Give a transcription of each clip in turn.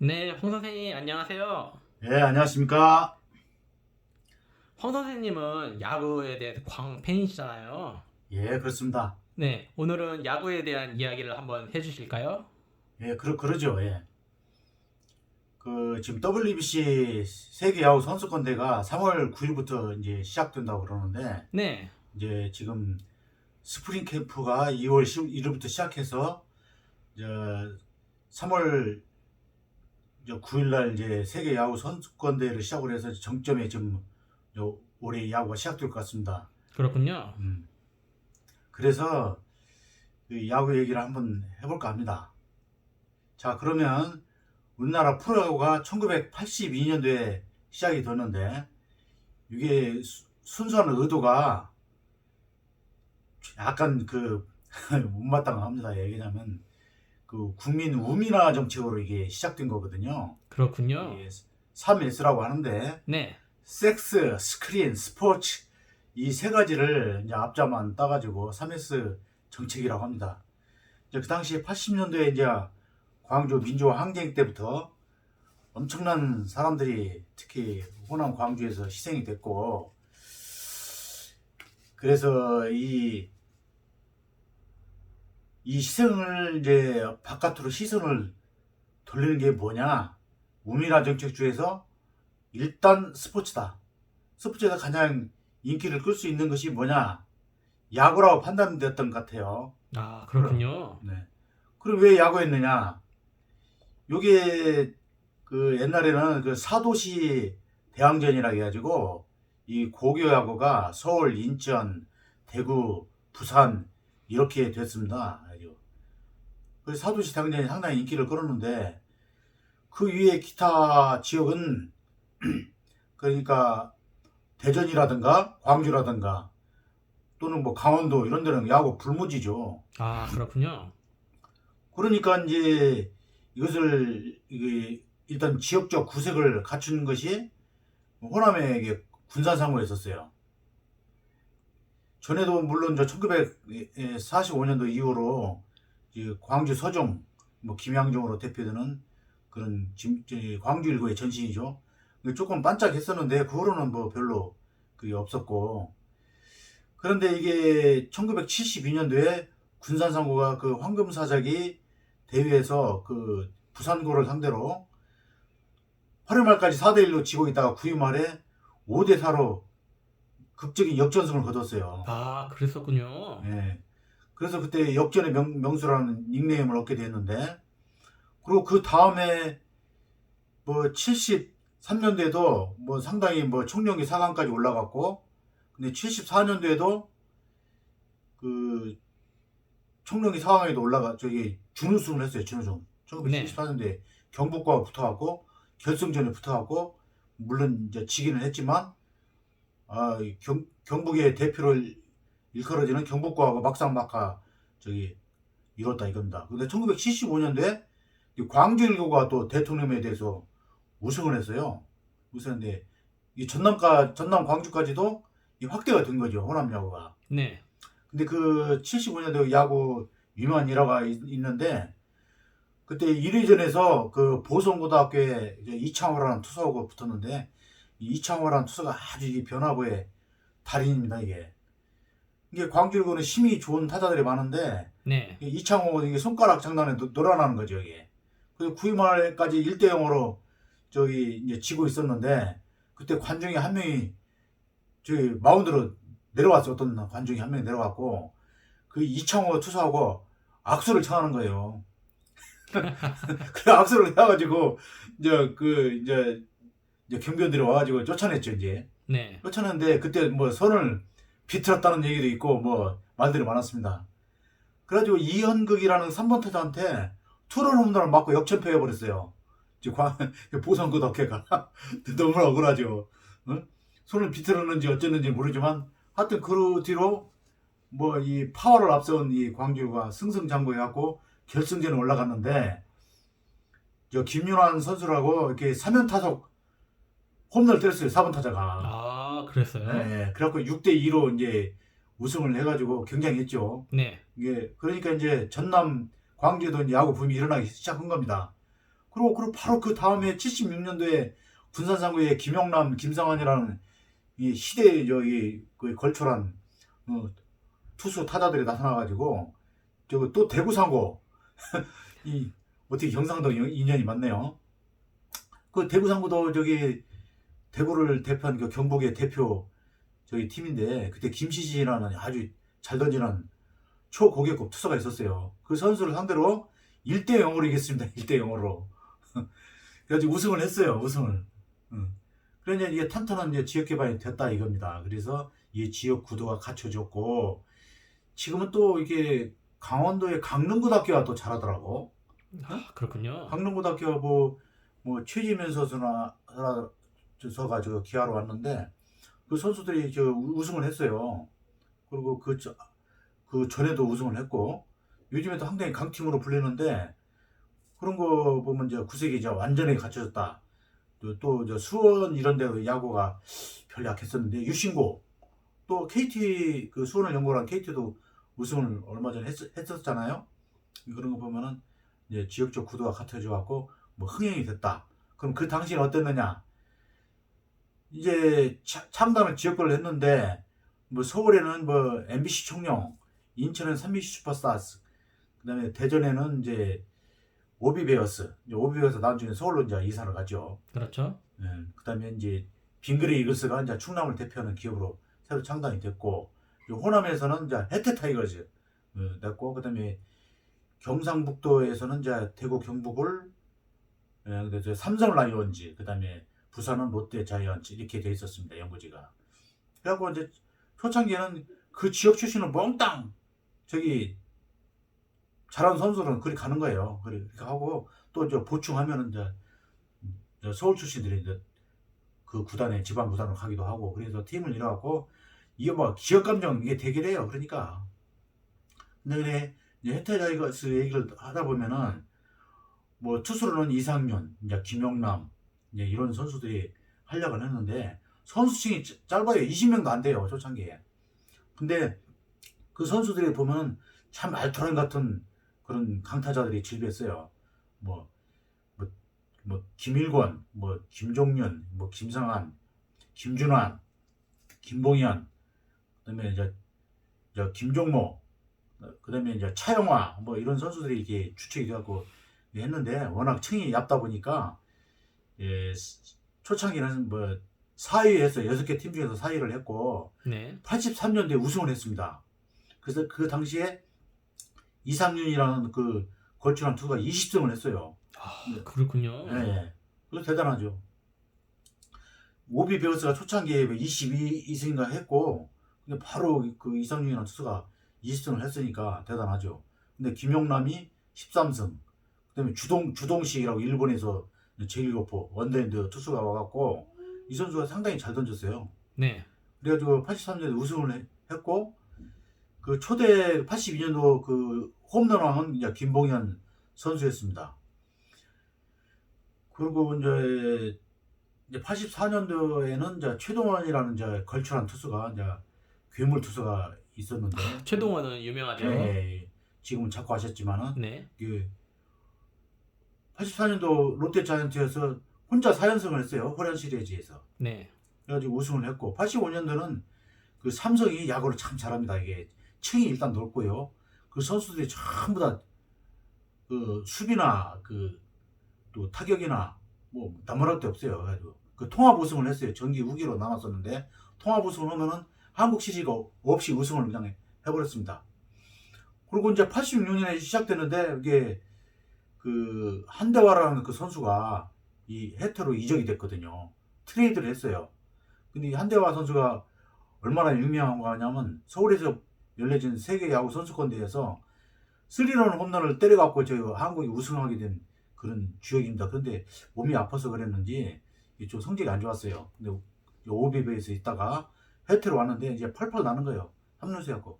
네, 홍 선생님 안녕하세요. 예, 안녕하십니까? 홍 선생님은 야구에 대해서 광팬이시잖아요. 예, 그렇습니다. 네, 오늘은 야구에 대한 이야기를 한번 해주실까요? 예, 그러죠. 예. 지금 WBC 세계 야구 선수권 대회가 3월 9일부터 이제 시작된다고 그러는데, 네, 이제 지금 스프링 캠프가 2월 11일부터 시작해서, 이제 3월 9일 날 이제 세계 야구 선수권 대회를 시작을 해서 정점에 지금 올해 야구가 시작될 것 같습니다. 그렇군요. 음. 그래서 이 야구 얘기를 한번 해볼까 합니다. 자, 그러면 우리나라 프로야구가 1982년도에 시작이 됐는데, 이게 순수한 의도가 약간 못마땅합니다. 얘기하면 국민 우민화 정책으로 이게 시작된 거거든요. 그렇군요. 이게 3S라고 하는데, 네, 섹스, 스크린, 스포츠, 이 세 가지를 이제 앞자만 따가지고 3S 정책이라고 합니다. 이제 그 당시 80년도에 이제 광주 민주화 항쟁 때부터 엄청난 사람들이 특히 호남 광주에서 희생이 됐고, 그래서 이 희생을 이제 바깥으로 시선을 돌리는 게 뭐냐? 우미라 정책 중에서 일단 스포츠다. 스포츠에서 가장 인기를 끌 수 있는 것이 뭐냐? 야구라고 판단되었던 것 같아요. 아, 그럼, 그렇군요. 네. 그럼 왜 야구했느냐? 요게 옛날에는 사도시 대항전이라 해가지고 이 고교 야구가 서울, 인천, 대구, 부산 이렇게 됐습니다. 아주. 그 사도시 대항전이 상당히 인기를 끌었는데 그 위에 기타 지역은 그러니까 대전이라든가 광주라든가 또는 뭐 강원도 이런 데는 야구 불무지죠. 아, 그렇군요. 그러니까 이제 이것을 일단 지역적 구색을 갖추는 것이 호남에 이게 군산상무였었어요. 전에도 물론 1945년도 이후로 광주 서종, 뭐 김양종으로 대표되는 그런 광주 일고의 전신이죠. 조금 반짝했었는데 그 후로는 뭐 별로 그게 없었고, 그런데 이게 1972년도에 군산상고가 황금사자기 대회에서 부산고를 상대로 8회 말까지 4대1로 지고 있다가 9회 말에 5대4로 극적인 역전승을 거뒀어요. 아, 그랬었군요. 예. 그래서 그때 역전의 명수라는 닉네임을 얻게 됐는데, 그리고 그 다음에 뭐 73년도에도 뭐 상당히 뭐 총령기 4강까지 올라갔고, 근데 74년도에도 그 총령기 4강에도 준우승을 했어요. 준우승. 네, 1974년도에 경북과 붙어갖고 결승전에 붙어갖고 물론 이제 지기는 했지만, 경북의 대표를 일컬어지는 경북과하고 막상막하 이뤘다 이겁니다. 근데 1975년도에 광주 일고가 또 대통령에 대해서 우승을 했어요. 우승했는데 이 전남 광주까지도 확대가 된 거죠. 호남 야구가. 네, 근데 75년도 야구 유명한 일화가 있는데, 그때 1회전에서 보성고등학교에 이창호라는 투수하고 붙었는데, 이 이창호라는 투수가 아주 이 변화구의 달인입니다. 이게 광주일고는 힘이 좋은 타자들이 많은데, 네. 이창호가 이게 손가락 장난에 놀아나는 거죠. 이게. 그래서 9회 말까지 1대0으로 이제 지고 있었는데, 그때 관중이 한 명이 마운드로 내려왔어요. 어떤 관중이 한 명이 내려왔고, 이창호 투수하고 악수를 청하는 거예요. 그 악수를 해가지고 이제 경비원들이 와가지고 쫓아냈죠. 이제 네. 쫓아냈는데 그때 뭐 선을 비틀었다는 얘기도 있고 뭐 말들이 많았습니다. 그래가지고 이현극이라는 3번 타자한테 투런 홈런을 맞고 역전패해 버렸어요. 보성그 덕회가 너무 억울하죠. 응? 손을 비틀었는지 어쨌는지 모르지만 하여튼 그 뒤로 뭐 이 파워를 앞세운 이 광주가 승승장구해갖고 결승전에 올라갔는데, 김윤환 선수라고 이렇게 3연 타석 홈런을 때렸어요. 4번 타자가. 아, 그랬어요? 네, 그래갖고 6대2로 이제 우승을 해가지고 굉장했죠. 네, 이게 그러니까 이제 전남 광주에도 이제 야구 붐이 일어나기 시작한 겁니다. 그리고 바로 그 다음에 76년도에 군산상구에 김영남, 김상환이라는 이 시대의 저기 그 걸출한 투수 타자들이 나타나가지고 저거 또 대구상고 이 어떻게 경상도 인연이 많네요. 그 대구상구도 저기 대구를 대표한 그 경북의 대표 저희 팀인데 그때 김시진이라는 아주 잘 던지는 초고객급 투수가 있었어요. 그 선수를 상대로 1대 0으로 이겼습니다. 1대 0으로. 그래가지고 우승을 했어요. 우승을. 그러니까 이게 탄탄한 이제 지역 개발이 됐다 이겁니다. 그래서 이 지역 구도가 갖춰졌고 지금은 또 이게 강원도의 강릉고등학교가 또 잘하더라고. 그렇군요. 강릉고등학교가 뭐 최지민 선수나 서가 저 기아로 왔는데 그 선수들이 저 우승을 했어요. 그리고 그 전에도 우승을 했고 요즘에도 상당히 강팀으로 불리는데 그런 거 보면 이제 구색이 이제 완전히 갖춰졌다. 또 저 수원 이런 데 야구가 별로 약했었는데 유신고 또 KT 그 수원을 연고로 한 KT도 우승을 얼마 전에 했었잖아요. 그런 거 보면은 이제 지역적 구도가 같아져 갖고 뭐 흥행이 됐다. 그럼 그 당시는 어땠느냐? 이제 창단을 지역별로 했는데 뭐 서울에는 뭐 MBC 청룡, 인천은 삼미시 슈퍼스타즈, 그다음에 대전에는 이제 오비베어스, 이제 오비베어스 나중에 서울로 이제 이사를 가죠. 그렇죠. 예, 그다음에 이제 빙그레 이글스가 이제 충남을 대표하는 기업으로 새로 창단이 됐고, 호남에서는 이제 해태 타이거즈 됐고, 그다음에 경상북도에서는 이제 대구 경북을 그래서 삼성 라이온즈, 그다음에 부산은 롯데 자이언츠 이렇게 돼 있었습니다. 연고지가. 그래갖고 이제 초창기에는 그 지역 출신은 몽땅 저기 잘하는 선수는 그리 가는 거예요. 그렇게 하고 또 이제 보충하면은 이제 서울 출신들이 이제 그 구단에 지방 구단으로 가기도 하고 그래서 팀을 이뤄갖고 이게 뭐 지역 감정 이게 대결해요. 그러니까. 근데 이제 해태 타이거스 얘기를 하다 보면은 뭐 투수로는 이상윤, 이제 김영남 이제 이런 선수들이 활약을 했는데 선수층이 짧아요. 20명도 안 돼요. 초창기에. 근데 그 선수들이 보면 참 알토란 같은 그런 강타자들이 질비했어요. 뭐 김일권, 뭐 김종윤, 뭐 김상한, 김준환, 김봉현, 그다음에 이제 김종모, 그다음에 이제 차영화 뭐 이런 선수들이 이렇게 주축이 돼갖고 했는데 워낙 층이 얕다 보니까 예, 초창기는 뭐 4위 했어요. 6개 팀 중에서 4위를 했고 네. 83년도에 우승을 했습니다. 그래서 그 당시에 이상윤이라는 그 걸출한 투수가 20승을 했어요. 그렇군요. 네. 그래서 대단하죠. 오비 베어스가 초창기에 22승인가 했고 근데 바로 그 이상윤이라는 투수가 20승을 했으니까 대단하죠. 근데 김용남이 13승, 그다음에 주동식이라고 일본에서 제1교포 원더핸드 투수가 와갖고 이 선수가 상당히 잘 던졌어요. 네. 그래가지고 83년에 우승을 했고 그 초대 82년도 그 홈런왕은 이제 김봉현 선수였습니다. 그리고 이제 84년도에는 이제 최동원이라는 이제 걸출한 투수가 이제 괴물 투수가 있었는데 최동원은 유명하죠. 네, 지금은 자꾸 하셨지만은 네. 그 84년도 롯데 자이언트에서 혼자 4연승을 했어요. 호련 시리즈에서. 네. 그래가지고 우승을 했고 85년도는 그 삼성이 야구를 참 잘합니다. 이게 층이 일단 넓고요. 그 선수들이 전부 다 그 수비나 그 또 타격이나 뭐 나무랄 데 없어요. 그래가지고 그 통합 우승을 했어요. 전기 후기로 나눴었는데 통합 우승을 하면은 한국 시리즈가 없이 우승을 그냥 해버렸습니다. 그리고 이제 86년에 시작되는데 이게 그 한대화라는 그 선수가 이 해태로 이적이 됐거든요. 트레이드를 했어요. 근데 이 한대화 선수가 얼마나 유명한 거냐면 서울에서 열려진 세계 야구 선수권 대회에서 3런 홈런을 때려갖고 저희 한국이 우승하게 된 그런 주역입니다. 그런데 몸이 아파서 그랬는지 좀 성적이 안 좋았어요. 근데 오비베에서 있다가 해태로 왔는데 이제 펄펄 나는 거예요. 3루수였고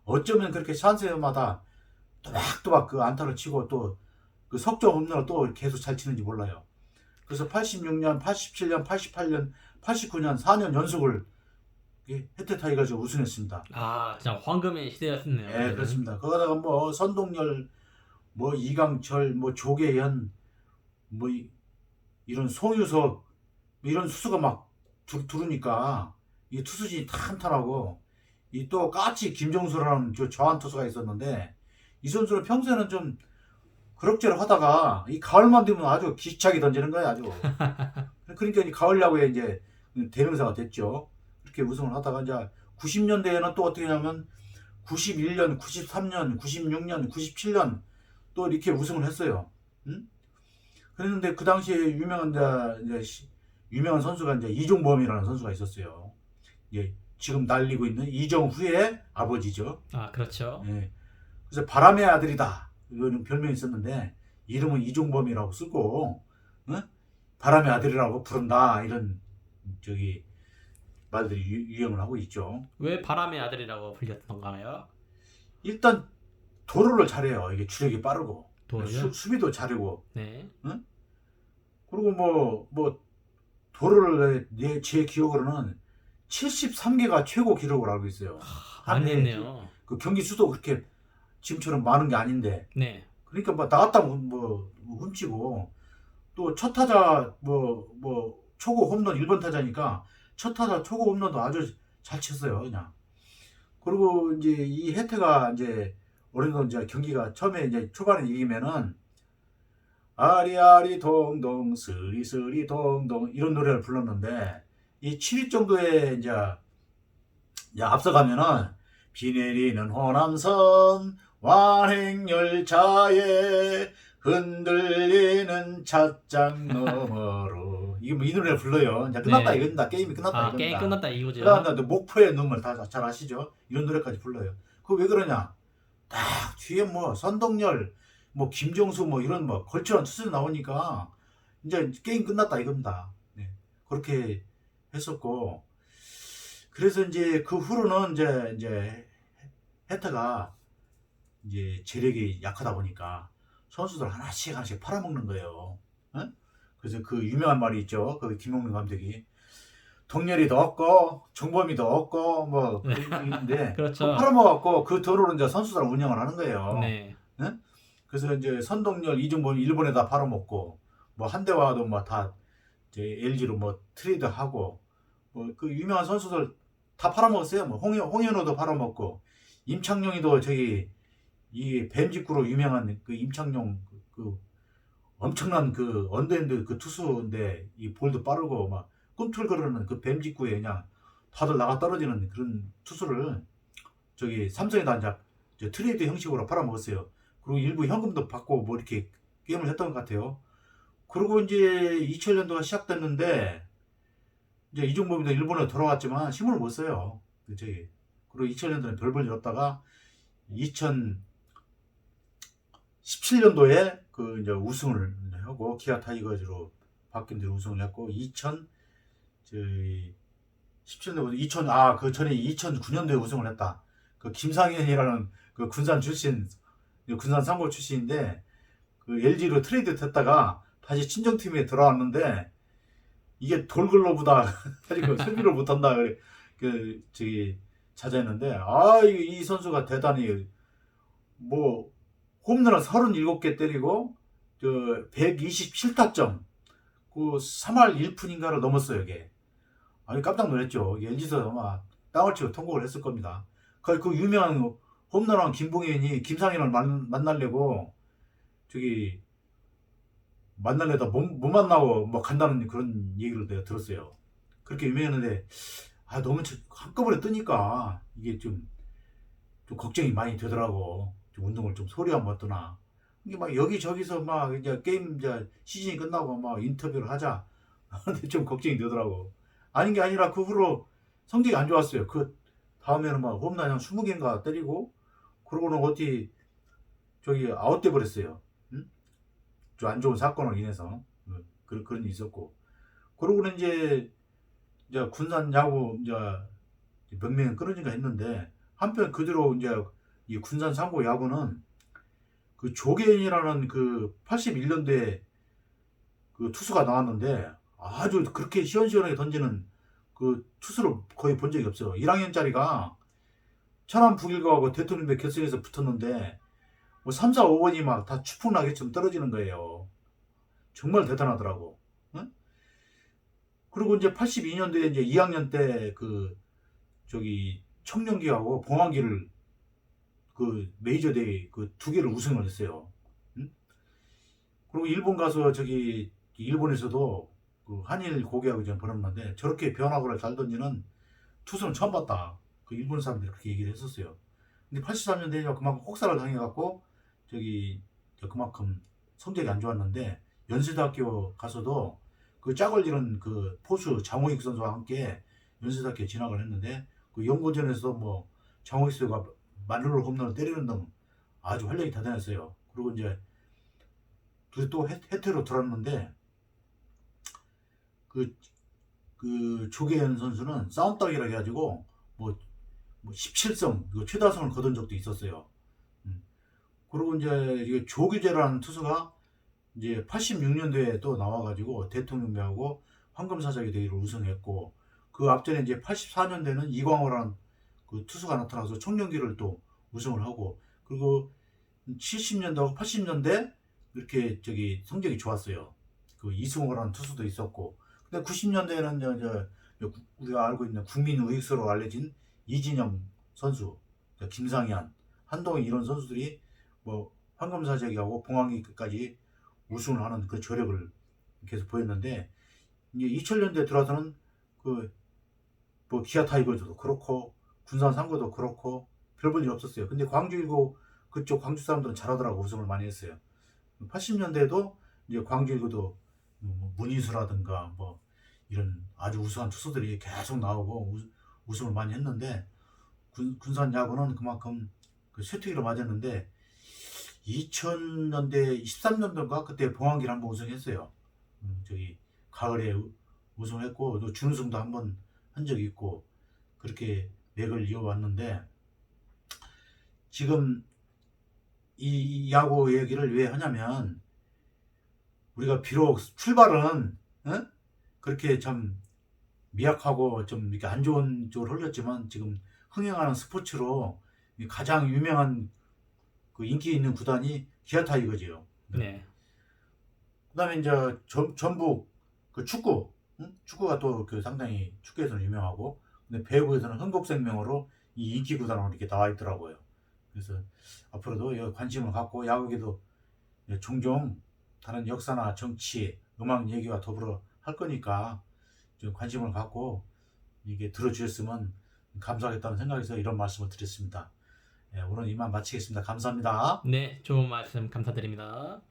어쩌면 그렇게 찬스마다 또박또박 그 안타를 치고 또 그 석점 홈런을 또 계속 잘 치는지 몰라요. 그래서 86년, 87년, 88년, 89년 4년 연속을 해태 타이거즈가 우승했습니다. 아, 진짜 황금의 시대였네요. 네, 그렇습니다. 거기다가 뭐 선동열, 뭐 이강철, 뭐 조계현, 뭐 이런 송유석 이런 투수가 막 두르니까 이 투수진이 탄탄하고 이 또 까치 김정수라는 저 저한 투수가 있었는데 이 선수는 평소에는 좀 그럭저럭 하다가 이 가을만 되면 아주 기차게 던지는 거야 아주. 그러니까 이 가을 야구에 이제 대명사가 됐죠. 그렇게 우승을 하다가 이제 90년대에는 또 어떻게 하냐면 91년, 93년, 96년, 97년 또 이렇게 우승을 했어요. 응? 그랬는데 그 당시에 유명한 선수가 이제 이종범이라는 선수가 있었어요. 예, 지금 날리고 있는 이정후의 아버지죠. 아, 그렇죠. 예. 그래서 바람의 아들이다 이런 별명이 있었는데 이름은 이종범이라고 쓰고 응? 바람의 아들이라고 부른다 이런 저기 말들이 유행을 하고 있죠. 왜 바람의 아들이라고 불렸던가요? 일단 도루를 잘해요. 이게 주력이 빠르고 도루요? 수비도 잘하고 네. 응? 그리고 뭐 도루를 제 기억으로는 73개가 최고 기록을 알고 있어요. 많이 했네요. 그 경기 수도 그렇게 지금처럼 많은 게 아닌데 네. 그러니까 뭐 나갔다 뭐 훔치고 또 첫 타자 뭐 초고 홈런 1번 타자니까 첫 타자 초고 홈런도 아주 잘 쳤어요 그냥. 그리고 이제 이 혜태가 이제 어느 정도 이제 경기가 처음에 이제 초반에 이기면은 아리아리 동동 스리스리 동동 이런 노래를 불렀는데 이 7위 정도에 이제 앞서가면은 비 내리는 호남선 완행열차에 흔들리는 찻장 너머로 이게 뭐 이 노래를 불러요. 이제 끝났다 네. 이겁니다. 게임이 끝났다 아, 이겁니다. 게임 끝났다 이거죠. 그다음에 목포의 눈물 다 잘 아시죠? 이런 노래까지 불러요. 그거 왜 그러냐? 딱 뒤에 뭐 선동열, 뭐 김정수 뭐 이런 뭐 걸출한 투수 나오니까 이제 게임 끝났다 이겁니다. 네. 그렇게 했었고 그래서 이제 그 후로는 이제 혜태가 이제 재력이 약하다 보니까 선수들 하나씩 팔아먹는 거예요. 응? 그래서 그 유명한 말이 있죠. 그 김용민 감독이 동열이도 없고 정범이도 없고 뭐 그런 게 있는데 그렇죠. 팔아먹었고 그 돈으로 이제 선수들 운영을 하는 거예요. 네. 응? 그래서 이제 선동열, 이종범 일본에다 팔아먹고 뭐 한대화도 뭐 다 이제 LG로 뭐 트레이드하고 뭐 그 유명한 선수들 다 팔아먹었어요. 뭐 홍현호도 팔아먹고 임창용이도 저기 이 뱀직구로 유명한 그 임창용 그 엄청난 그 언더핸드 그 투수인데 이 볼도 빠르고 막 꿈틀거리는 그 뱀직구에 그냥 다들 나가 떨어지는 그런 투수를 저기 삼성에다 이제 트레이드 형식으로 팔아먹었어요. 그리고 일부 현금도 받고 뭐 이렇게 게임을 했던 것 같아요. 그리고 이제 2000년도가 시작됐는데 이제 이종범이도 일본에 돌아왔지만 힘을 못 써요. 저기 그리고 2000년도에 별 볼 일 없다가 2017년도에 그 이제 우승을 하고 기아 타이거즈로 바뀐 뒤로 우승을 했고 17년도부터 그 전에 2009년도에 우승을 했다. 그 김상현이라는 그 군산 상고 출신인데 그 LG로 트레이드 됐다가 다시 친정팀에 들어왔는데 이게 돌글로보다 가지고 수비를 못한다 그래 그 저기 찾아했는데 이 선수가 대단히 뭐 홈런을 37개 때리고 저 127타점 그 3할 1푼인가를 넘었어요 이게. 아니 깜짝 놀랐죠. LG에서 아마 땅을 치고 통곡을 했을 겁니다. 그 유명한 홈런왕 김봉현이 김상현을 만나려고 저기 만나려다 못 만나고 뭐 간다는 그런 얘기를 내가 들었어요. 그렇게 유명했는데 너무 한꺼번에 뜨니까 이게 좀 걱정이 많이 되더라고. 좀 운동을 좀 소리 한번 떠나. 이게 막 여기저기서 막 이제 게임 이제 시즌이 끝나고 막 인터뷰를 하자. 근데 좀 걱정이 되더라고. 아닌 게 아니라 그 후로 성적이 안 좋았어요. 그 다음에는 막 홈런 한 20개인가 때리고 그러고는 어디 저기 아웃돼 버렸어요. 응? 좀 안 좋은 사건으로 인해서 그런 일이 있었고 그러고는 이제 군산 야구 이제 명명은 끊어진가 했는데 한편 그대로 이제 이 군산 상고 야구는 그 조계인이라는 그 81년도에 그 투수가 나왔는데 아주 그렇게 시원시원하게 던지는 그 투수를 거의 본 적이 없어요. 1학년짜리가 천안 북일과하고 대통령배 결승에서 붙었는데 뭐 3, 4, 5번이 막 다 추풍나게처럼 떨어지는 거예요. 정말 대단하더라고. 응? 그리고 이제 82년도에 이제 2학년 때 그 저기 청년기하고 봉황기를 그 메이저 대회 그 두 개를 우승을 했어요. 응? 그리고 일본 가서 저기 일본에서도 그 한일 고개하고 좀 벌었는데 저렇게 변화구를 잘 던지는 투수는 처음 봤다. 그 일본 사람들이 그렇게 얘기를 했었어요. 근데 83년 되니까 그만큼 혹사를 당해갖고 저기 그만큼 성적이 안 좋았는데 연세대학교 가서도 그 짝을 지른 그 포수 장호익 선수와 함께 연세대학교에 진학을 했는데 그 연고전에서 뭐 장호익 선수가 만루를 홈런을 때리는 등 아주 활약이 대단했어요. 그리고 이제 또 해태로 들었는데 그, 그 조계현 선수는 싸움닭이라 해가지고 뭐 17성 최다성을 거둔 적도 있었어요. 그리고 이제 이게 조규재라는 투수가 이제 86년도에 또 나와가지고 대통령배하고 황금사자기 대회를 우승했고 그 앞전에 이제 84년대는 이광호라는 그 투수가 나타나서 청년기를 또 우승을 하고 그리고 70년대하고 80년대 이렇게 저기 성적이 좋았어요. 그 이승호라는 투수도 있었고 근데 90년대에는 우리가 알고 있는 국민 우익수로 알려진 이진영 선수, 김상현, 한동희 이런 선수들이 뭐 황금사재기하고 봉황기까지 우승을 하는 그 저력을 계속 보였는데 이제 2000년대 들어서는 그 뭐 기아 타이거즈도 그렇고 군산 상고도 그렇고 별 볼 일 없었어요. 근데 광주 일고 그쪽 광주 사람들은 잘하더라고 우승을 많이 했어요. 80년대에도 이제 광주 일고도 뭐 문희수라든가 뭐 이런 아주 우수한 투수들이 계속 나오고 우승을 많이 했는데 군산 야구는 그만큼 그 쇠퇴기로 맞았는데 2000년대 13년도인가 그때 봉황기를 한번 우승했어요. 저기 가을에 우승을 했고 또 준우승도 한번 한 적이 있고 그렇게 맥을 이어왔는데 지금 이 야구 얘기를 왜 하냐면 우리가 비록 출발은 그렇게 참 미약하고 좀 이렇게 안 좋은 쪽으로 흘렸지만 지금 흥행하는 스포츠로 가장 유명한 그 인기 있는 구단이 기아 타이거즈예요. 네. 그다음에 이제 전북 그 축구, 축구가 또 그 상당히 축구에서는 유명하고, 근데 배구에서는 흥국생명으로 이 인기 구단으로 이렇게 나와 있더라고요. 그래서 앞으로도 관심을 갖고 야구에도 종종 다른 역사나 정치, 음악 얘기와 더불어 할 거니까 좀 관심을 갖고 이게 들어주셨으면 감사하겠다는 생각에서 이런 말씀을 드렸습니다. 오늘 이만 마치겠습니다. 감사합니다. 네, 좋은 말씀 감사드립니다.